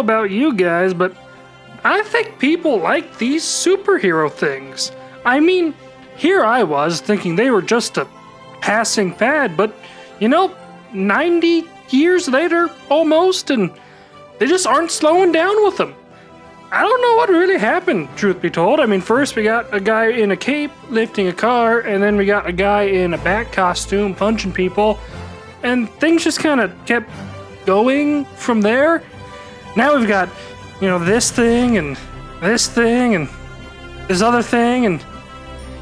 about you guys, but I think people like these superhero things. I mean, here I was thinking they were just a passing fad, but 90 years later, almost, and they just aren't slowing down with them. I don't know what really happened, truth be told. I mean, first we got a guy in a cape lifting a car, and then we got a guy in a bat costume punching people, and things just kind of kept going from there. Now we've got, this thing, and this thing, and this other thing, and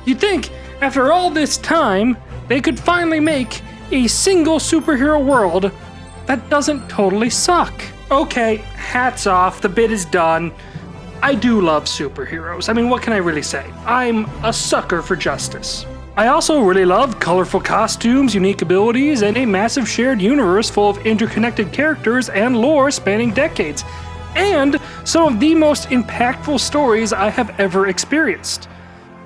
you'd think, after all this time, they could finally make a single superhero world that doesn't totally suck. Okay, hats off, the bit is done. I do love superheroes. I mean, what can I really say? I'm a sucker for justice. I also really love colorful costumes, unique abilities, and a massive shared universe full of interconnected characters and lore spanning decades, and some of the most impactful stories I have ever experienced.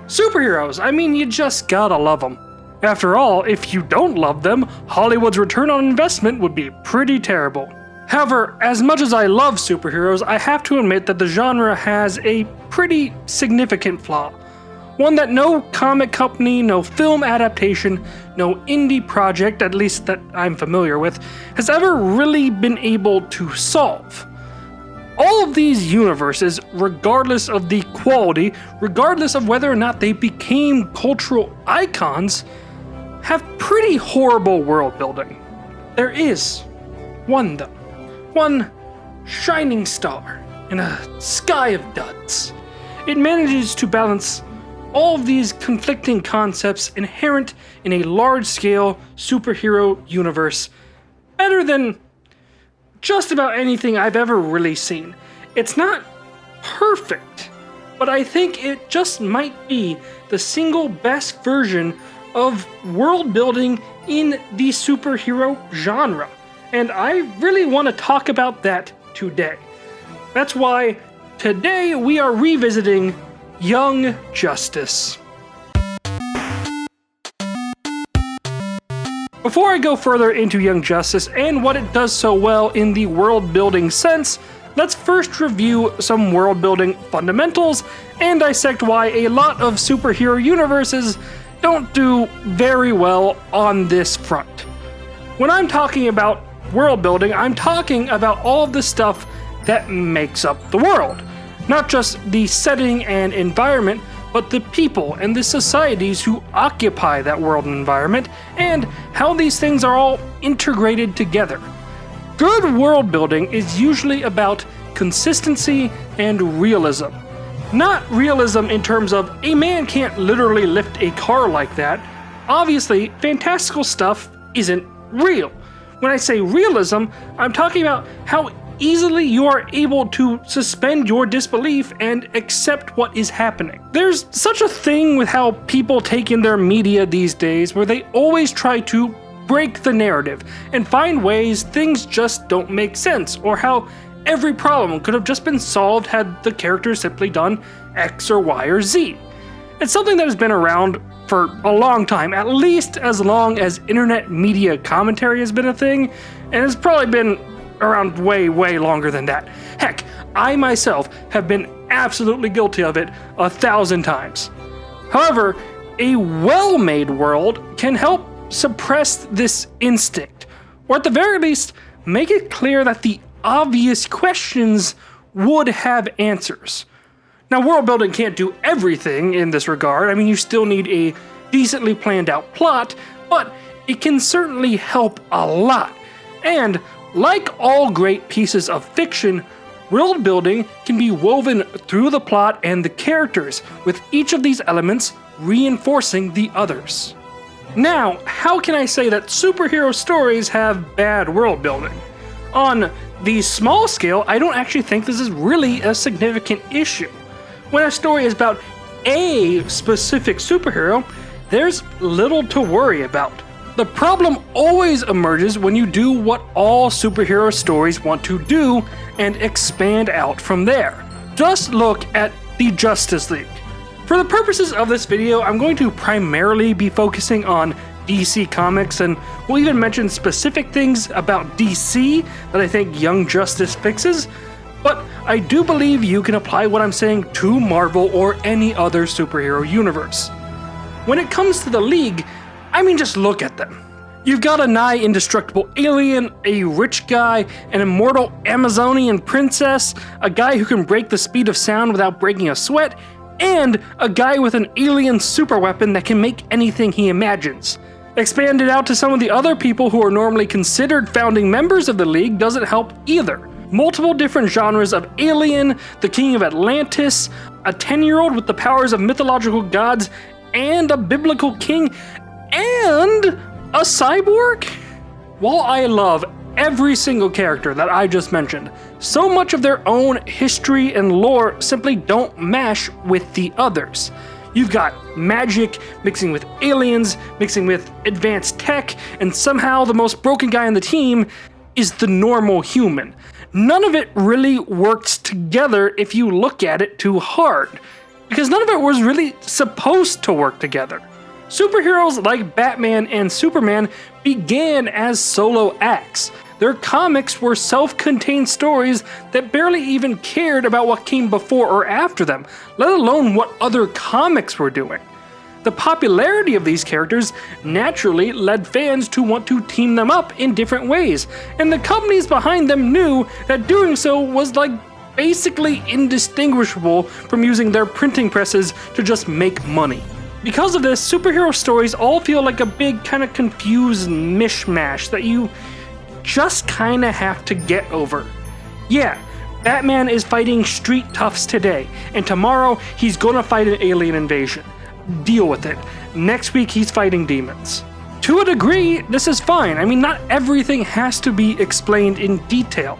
Superheroes, I mean, you just gotta love them. After all, if you don't love them, Hollywood's return on investment would be pretty terrible. However, as much as I love superheroes, I have to admit that the genre has a pretty significant flaw. One that no comic company, no film adaptation, no indie project, at least that I'm familiar with, has ever really been able to solve. All of these universes, regardless of the quality, regardless of whether or not they became cultural icons, have pretty horrible world building. There is one though. One shining star in a sky of duds. It manages to balance all of these conflicting concepts inherent in a large-scale superhero universe better than just about anything I've ever really seen. It's not perfect, but I think it just might be the single best version of world building in the superhero genre. And I really want to talk about that today. That's why today we are revisiting Young Justice. Before I go further into Young Justice and what it does so well in the world building sense, let's first review some world building fundamentals and dissect why a lot of superhero universes don't do very well on this front. When I'm talking about world building, I'm talking about all of the stuff that makes up the world. Not just the setting and environment, but the people and the societies who occupy that world and environment, and how these things are all integrated together. Good world building is usually about consistency and realism. Not realism in terms of a man can't literally lift a car like that. Obviously, fantastical stuff isn't real. When I say realism, I'm talking about how easily you are able to suspend your disbelief and accept what is happening. There's such a thing with how people take in their media these days where they always try to break the narrative and find ways things just don't make sense, or how every problem could have just been solved had the character simply done X or Y or Z. It's something that has been around for a long time, at least as long as internet media commentary has been a thing, and it's probably been around way longer than that. Heck, I myself have been absolutely guilty of it 1,000 times. However, a well-made world can help suppress this instinct, or at the very least, make it clear that the obvious questions would have answers. Now, world building can't do everything in this regard. I mean, you still need a decently planned out plot, but it can certainly help a lot. And like all great pieces of fiction, world building can be woven through the plot and the characters, with each of these elements reinforcing the others. Now, how can I say that superhero stories have bad world building? On the small scale, I don't actually think this is really a significant issue. When a story is about a specific superhero, there's little to worry about. The problem always emerges when you do what all superhero stories want to do and expand out from there. Just look at the Justice League. For the purposes of this video, I'm going to primarily be focusing on DC Comics, and we'll even mention specific things about DC that I think Young Justice fixes. but I do believe you can apply what I'm saying to Marvel or any other superhero universe. When it comes to the League, I mean, just look at them. You've got a nigh indestructible alien, a rich guy, an immortal Amazonian princess, a guy who can break the speed of sound without breaking a sweat, and a guy with an alien superweapon that can make anything he imagines. Expanded out to some of the other people who are normally considered founding members of the League doesn't help either. Multiple different genres of alien, the king of Atlantis, a 10-year-old with the powers of mythological gods, and a biblical king, and a cyborg? While I love every single character that I just mentioned, so much of their own history and lore simply don't mesh with the others. You've got magic mixing with aliens, mixing with advanced tech, and somehow the most broken guy on the team is the normal human. None of it really works together if you look at it too hard, because none of it was really supposed to work together. Superheroes like Batman and Superman began as solo acts. Their comics were self-contained stories that barely even cared about what came before or after them, let alone what other comics were doing. The popularity of these characters naturally led fans to want to team them up in different ways, and the companies behind them knew that doing so was like basically indistinguishable from using their printing presses to just make money. Because of this, superhero stories all feel like a big kind of confused mishmash that you just kinda have to get over. Yeah, Batman is fighting street toughs today, and tomorrow he's gonna fight an alien invasion. Deal with it. Next week he's fighting demons. To a degree, this is fine. I mean, not everything has to be explained in detail.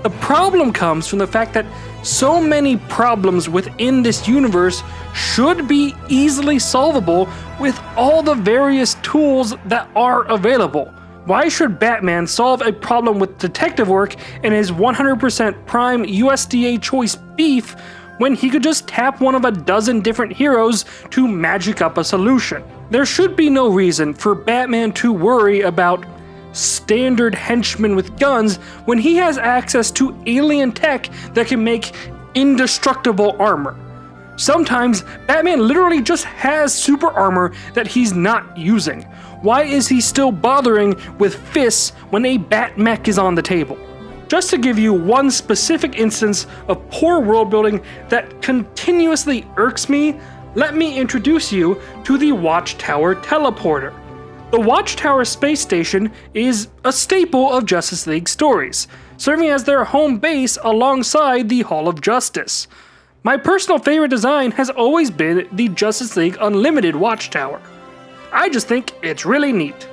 The problem comes from the fact that so many problems within this universe should be easily solvable with all the various tools that are available. Why should Batman solve a problem with detective work and his 100% prime USDA choice beef when he could just tap one of a dozen different heroes to magic up a solution? There should be no reason for Batman to worry about standard henchmen with guns when he has access to alien tech that can make indestructible armor. Sometimes Batman literally just has super armor that he's not using. Why is he still bothering with fists when a bat mech is on the table? Just to give you one specific instance of poor world building that continuously irks me, let me introduce you to the Watchtower Teleporter. The Watchtower space station is a staple of Justice League stories, serving as their home base alongside the Hall of Justice. My personal favorite design has always been the Justice League Unlimited Watchtower. I just think it's really neat.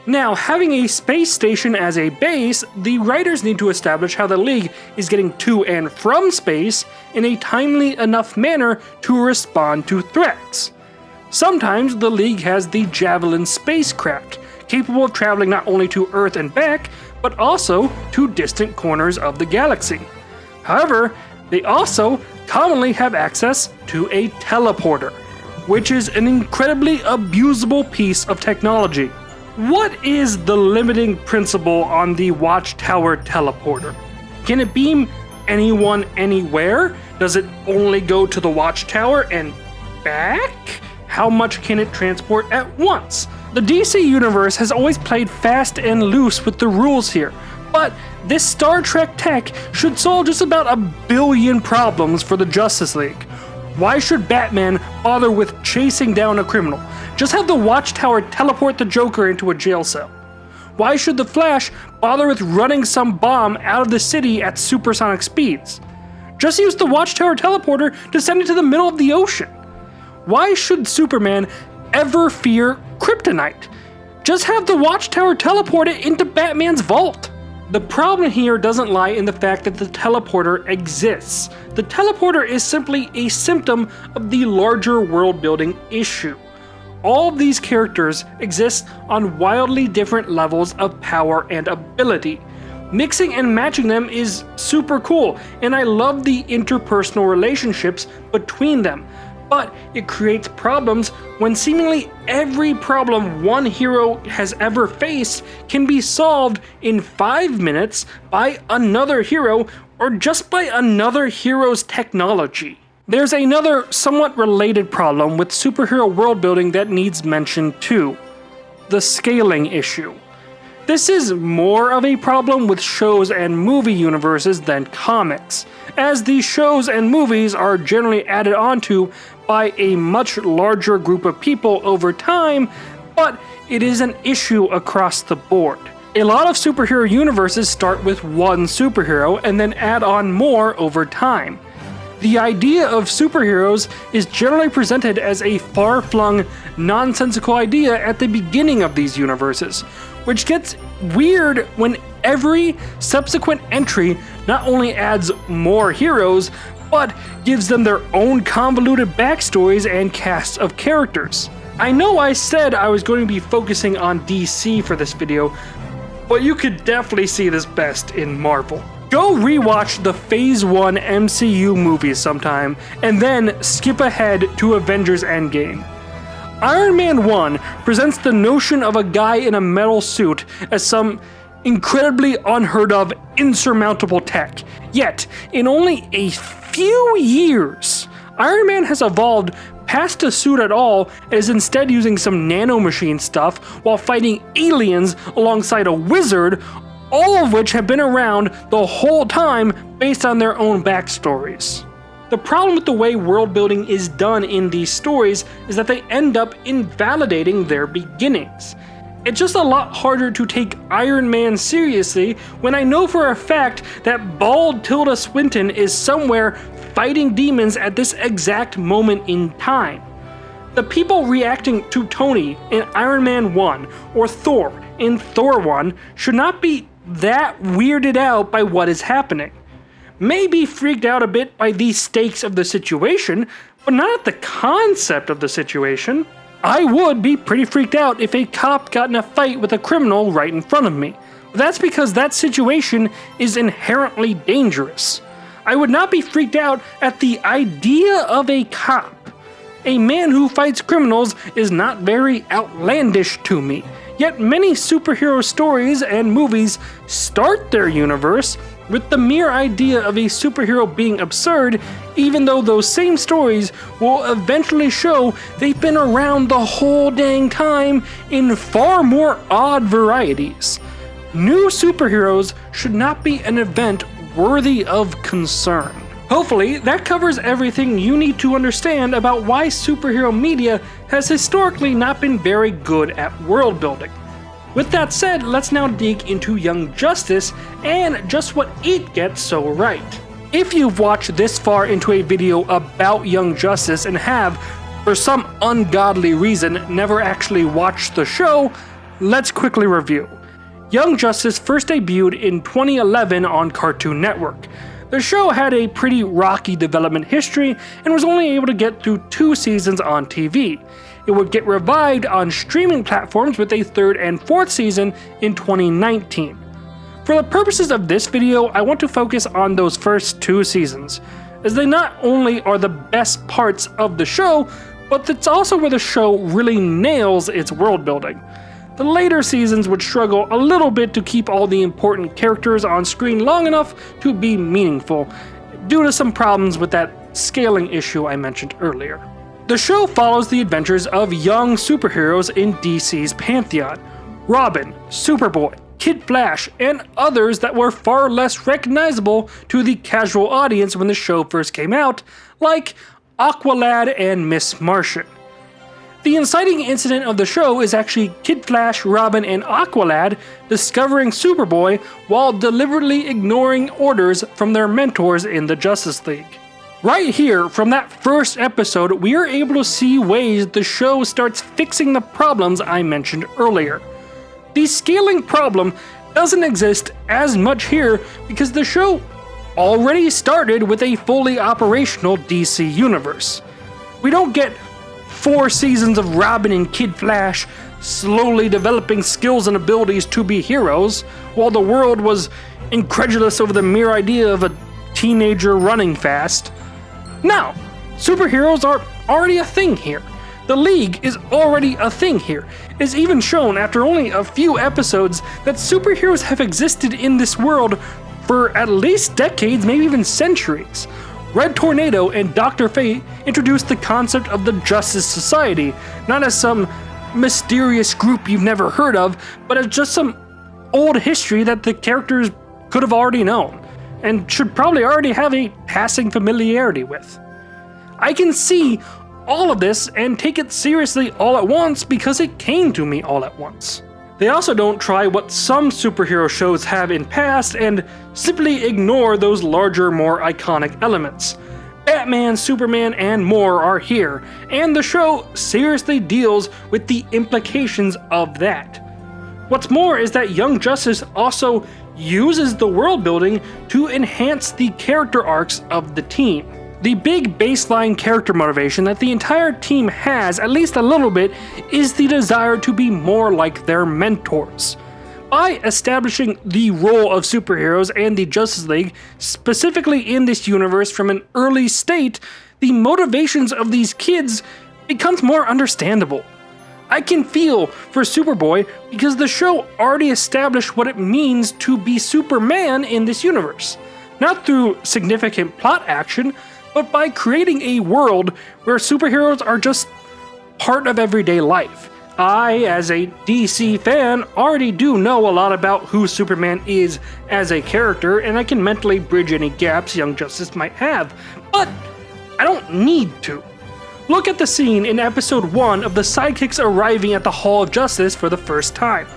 Now, having a space station as a base, the writers need to establish how the League is getting to and from space in a timely enough manner to respond to threats. Sometimes the League has the Javelin spacecraft, capable of traveling not only to Earth and back, but also to distant corners of the galaxy. However, they also commonly have access to a teleporter, which is an incredibly abusable piece of technology. What is the limiting principle on the Watchtower Teleporter? Can it beam anyone anywhere? Does it only go to the Watchtower and back? How much can it transport at once? The DC universe has always played fast and loose with the rules here, but this Star Trek tech should solve just about 1 billion problems for the Justice League. Why should Batman bother with chasing down a criminal? Just have the Watchtower teleport the Joker into a jail cell. Why should the Flash bother with running some bomb out of the city at supersonic speeds? Just use the Watchtower teleporter to send it to the middle of the ocean. Why should Superman ever fear kryptonite? Just have the Watchtower teleport it into Batman's vault. The problem here doesn't lie in the fact that the teleporter exists. The teleporter is simply a symptom of the larger world building issue. All of these characters exist on wildly different levels of power and ability. Mixing and matching them is super cool, and I love the interpersonal relationships between them. But it creates problems when seemingly every problem one hero has ever faced can be solved in 5 minutes by another hero or just by another hero's technology. There's another somewhat related problem with superhero world building that needs mention too: the scaling issue. This is more of a problem with shows and movie universes than comics, as these shows and movies are generally added onto by a much larger group of people over time, but it is an issue across the board. A lot of superhero universes start with one superhero and then add on more over time. The idea of superheroes is generally presented as a far-flung, nonsensical idea at the beginning of these universes, which gets weird when every subsequent entry not only adds more heroes, but gives them their own convoluted backstories and casts of characters. I know I said I was going to be focusing on DC for this video, but you could definitely see this best in Marvel. Go rewatch the Phase 1 MCU movies sometime, and then skip ahead to Avengers Endgame. Iron Man 1 presents the notion of a guy in a metal suit as some incredibly unheard of, insurmountable tech. Yet, in only a few years, Iron Man has evolved past a suit at all and is instead using some nanomachine stuff while fighting aliens alongside a wizard, all of which have been around the whole time based on their own backstories. The problem with the way world building is done in these stories is that they end up invalidating their beginnings. It's just a lot harder to take Iron Man seriously when I know for a fact that bald Tilda Swinton is somewhere fighting demons at this exact moment in time. The people reacting to Tony in Iron Man 1 or Thor in Thor 1 should not be that weirded out by what is happening. Maybe freaked out a bit by the stakes of the situation, but not at the concept of the situation. I would be pretty freaked out if a cop got in a fight with a criminal right in front of me. That's because that situation is inherently dangerous. I would not be freaked out at the idea of a cop. A man who fights criminals is not very outlandish to me, yet many superhero stories and movies start their universe with the mere idea of a superhero being absurd, even though those same stories will eventually show they've been around the whole dang time in far more odd varieties. New superheroes should not be an event worthy of concern. Hopefully, that covers everything you need to understand about why superhero media has historically not been very good at world building. With that said, let's now dig into Young Justice and just what it gets so right. If you've watched this far into a video about Young Justice and have, for some ungodly reason, never actually watched the show, let's quickly review. Young Justice first debuted in 2011 on Cartoon Network. The show had a pretty rocky development history and was only able to get through 2 seasons on TV. It would get revived on streaming platforms with a 3rd and 4th season in 2019. For the purposes of this video, I want to focus on those first 2 seasons, as they not only are the best parts of the show, but it's also where the show really nails its world building. The later seasons would struggle a little bit to keep all the important characters on screen long enough to be meaningful, due to some problems with that scaling issue I mentioned earlier. The show follows the adventures of young superheroes in DC's pantheon: Robin, Superboy, Kid Flash, and others that were far less recognizable to the casual audience when the show first came out, like Aqualad and Miss Martian. The inciting incident of the show is actually Kid Flash, Robin, and Aqualad discovering Superboy while deliberately ignoring orders from their mentors in the Justice League. Right here, from that first episode, we are able to see ways the show starts fixing the problems I mentioned earlier. The scaling problem doesn't exist as much here because the show already started with a fully operational DC universe. We don't get 4 seasons of Robin and Kid Flash slowly developing skills and abilities to be heroes, while the world was incredulous over the mere idea of a teenager running fast. No, superheroes are already a thing here. The League is already a thing here. It is even shown after only a few episodes that superheroes have existed in this world for at least decades, maybe even centuries. Red Tornado and Dr. Fate introduced the concept of the Justice Society, not as some mysterious group you've never heard of, but as just some old history that the characters could have already known, and should probably already have a passing familiarity with. I can see all of this and take it seriously all at once because it came to me all at once. They also don't try what some superhero shows have in past and simply ignore those larger, more iconic elements. Batman, Superman, and more are here, and the show seriously deals with the implications of that. What's more is that Young Justice also uses the world building to enhance the character arcs of the team. The big baseline character motivation that the entire team has, at least a little bit, is the desire to be more like their mentors. By establishing the role of superheroes and the Justice League, specifically in this universe from an early state, the motivations of these kids becomes more understandable. I can feel for Superboy because the show already established what it means to be Superman in this universe. Not through significant plot action, but by creating a world where superheroes are just part of everyday life. I, as a DC fan, already do know a lot about who Superman is as a character, and I can mentally bridge any gaps Young Justice might have, but I don't need to. Look at the scene in episode 1 of the sidekicks arriving at the Hall of Justice for the first time.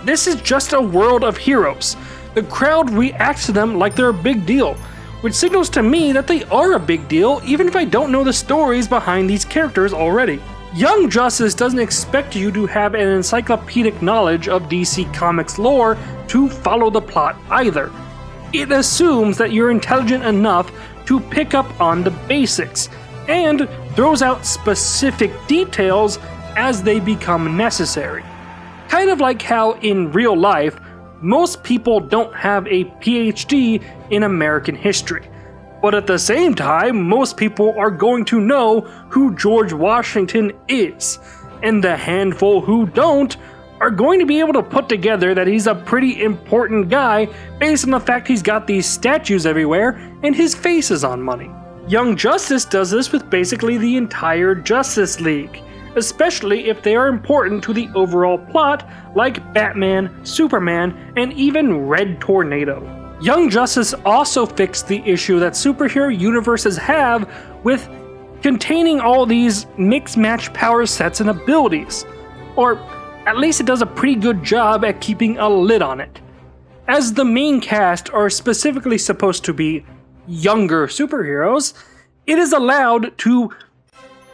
This is just a world of heroes. The crowd reacts to them like they're a big deal, which signals to me that they are a big deal even if I don't know the stories behind these characters already. Young Justice doesn't expect you to have an encyclopedic knowledge of DC Comics lore to follow the plot either. It assumes that you're intelligent enough to pick up on the basics, and throws out specific details as they become necessary. Kind of like how in real life, most people don't have a PhD in American history. But at the same time, most people are going to know who George Washington is. And the handful who don't are going to be able to put together that he's a pretty important guy based on the fact he's got these statues everywhere and his face is on money. Young Justice does this with basically the entire Justice League, especially if they are important to the overall plot, like Batman, Superman, and even Red Tornado. Young Justice also fixed the issue that superhero universes have with containing all these mix-match power sets and abilities, or at least it does a pretty good job at keeping a lid on it. As the main cast are specifically supposed to be younger superheroes, it is allowed to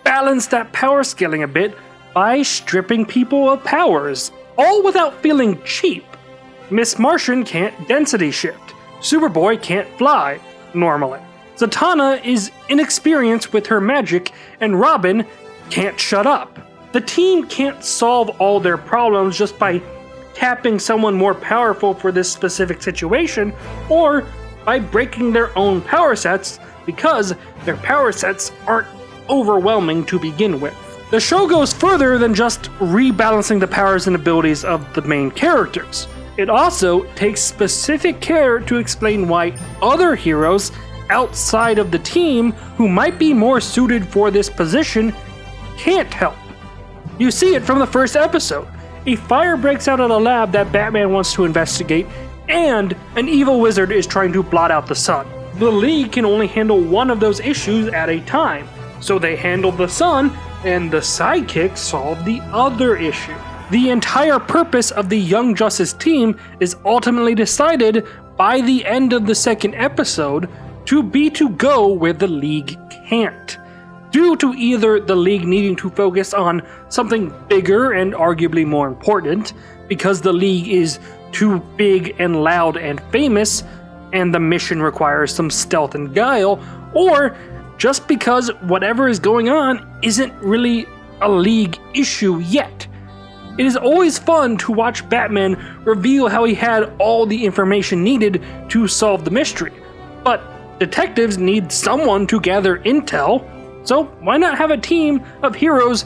balance that power scaling a bit by stripping people of powers, all without feeling cheap. Miss Martian can't density shift. Superboy can't fly, normally. Zatanna is inexperienced with her magic, and Robin can't shut up. The team can't solve all their problems just by tapping someone more powerful for this specific situation, or by breaking their own power sets because their power sets aren't overwhelming to begin with. The show goes further than just rebalancing the powers and abilities of the main characters. It also takes specific care to explain why other heroes outside of the team who might be more suited for this position can't help. You see it from the first episode. A fire breaks out at a lab that Batman wants to investigate, and an evil wizard is trying to blot out the sun. The League can only handle one of those issues at a time, so they handle the sun, and the sidekicks solve the other issue. The entire purpose of the Young Justice team is ultimately decided by the end of the second episode to be to go where the League can't, due to either the League needing to focus on something bigger and arguably more important, because the League is too big and loud and famous, and the mission requires some stealth and guile, or just because whatever is going on isn't really a League issue yet. It is always fun to watch Batman reveal how he had all the information needed to solve the mystery, but detectives need someone to gather intel, so why not have a team of heroes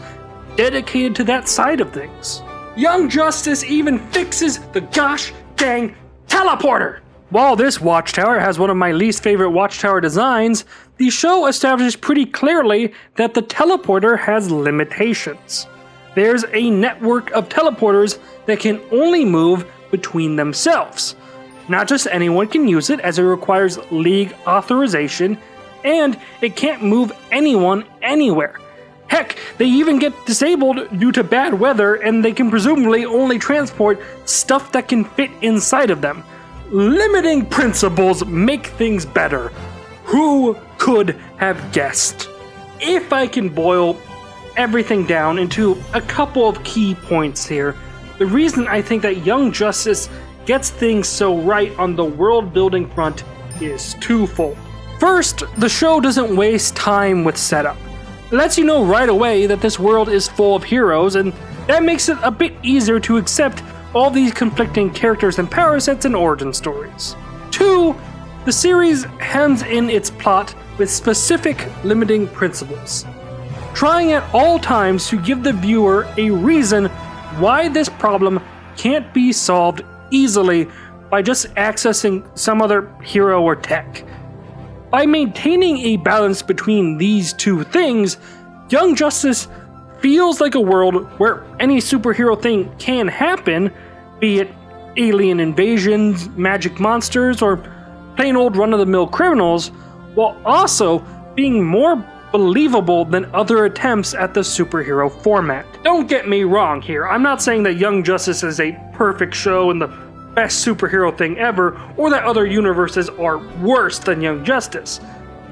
dedicated to that side of things? Young Justice even fixes the gosh dang teleporter! While this watchtower has one of my least favorite watchtower designs, the show establishes pretty clearly that the teleporter has limitations. There's a network of teleporters that can only move between themselves. Not just anyone can use it, as it requires league authorization, and it can't move anyone anywhere. Heck, they even get disabled due to bad weather, and they can presumably only transport stuff that can fit inside of them. Limiting principles make things better. Who could have guessed? If I can boil everything down into a couple of key points here, the reason I think that Young Justice gets things so right on the world building front is twofold. First, the show doesn't waste time with setup. It lets you know right away that this world is full of heroes, and that makes it a bit easier to accept all these conflicting characters and power sets and origin stories. 2, the series hems in its plot with specific limiting principles, trying at all times to give the viewer a reason why this problem can't be solved easily by just accessing some other hero or tech. By maintaining a balance between these two things, Young Justice feels like a world where any superhero thing can happen, be it alien invasions, magic monsters, or plain old run-of-the-mill criminals, while also being more believable than other attempts at the superhero format. Don't get me wrong here, I'm not saying that Young Justice is a perfect show and the best superhero thing ever, or that other universes are worse than Young Justice.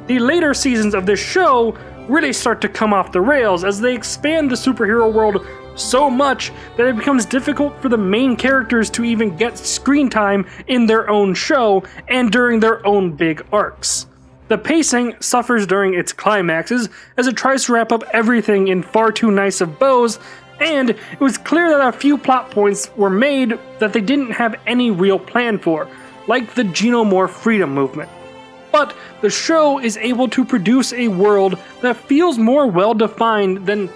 The later seasons of this show really start to come off the rails as they expand the superhero world so much that it becomes difficult for the main characters to even get screen time in their own show and during their own big arcs. The pacing suffers during its climaxes as it tries to wrap up everything in far too nice of bows, and it was clear that a few plot points were made that they didn't have any real plan for, like the Genomorph freedom movement. But the show is able to produce a world that feels more well-defined than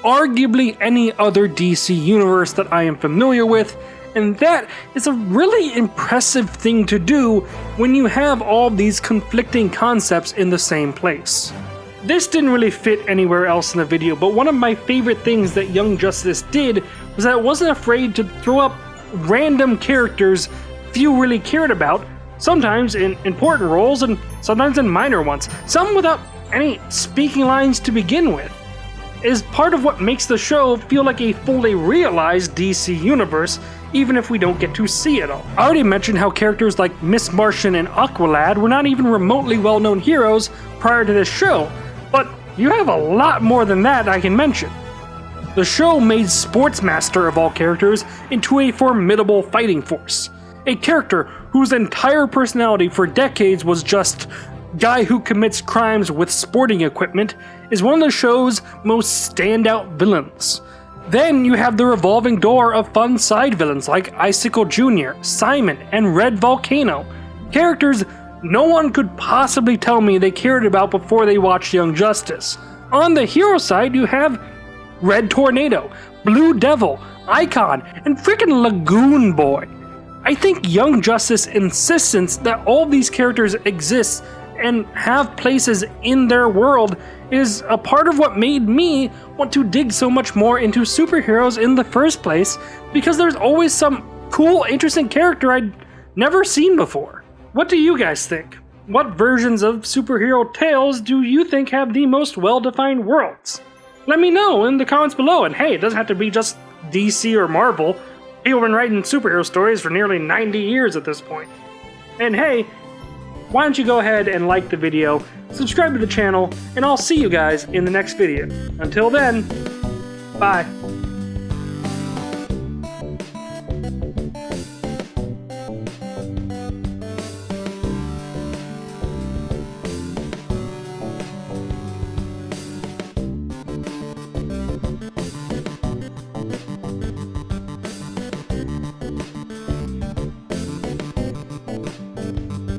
arguably any other DC universe that I am familiar with, and that is a really impressive thing to do when you have all these conflicting concepts in the same place. This didn't really fit anywhere else in the video, but one of my favorite things that Young Justice did was that it wasn't afraid to throw up random characters few really cared about, sometimes in important roles and sometimes in minor ones, some without any speaking lines to begin with. It is part of what makes the show feel like a fully realized DC universe, even if we don't get to see it all. I already mentioned how characters like Miss Martian and Aqualad were not even remotely well-known heroes prior to this show, but you have a lot more than that I can mention. The show made Sportsmaster of all characters into a formidable fighting force. A character whose entire personality for decades was just guy who commits crimes with sporting equipment is one of the show's most standout villains. Then you have the revolving door of fun side villains like Icicle Jr., Simon, and Red Volcano. Characters no one could possibly tell me they cared about before they watched Young Justice. On the hero side, you have Red Tornado, Blue Devil, Icon, and frickin' Lagoon Boy. I think Young Justice's insistence that all these characters exist and have places in their world is a part of what made me want to dig so much more into superheroes in the first place, because there's always some cool, interesting character I'd never seen before. What do you guys think? What versions of superhero tales do you think have the most well-defined worlds? Let me know in the comments below, and hey, it doesn't have to be just DC or Marvel. People have been writing superhero stories for nearly 90 years at this point. And hey, why don't you go ahead and like the video, subscribe to the channel, and I'll see you guys in the next video. Until then, bye.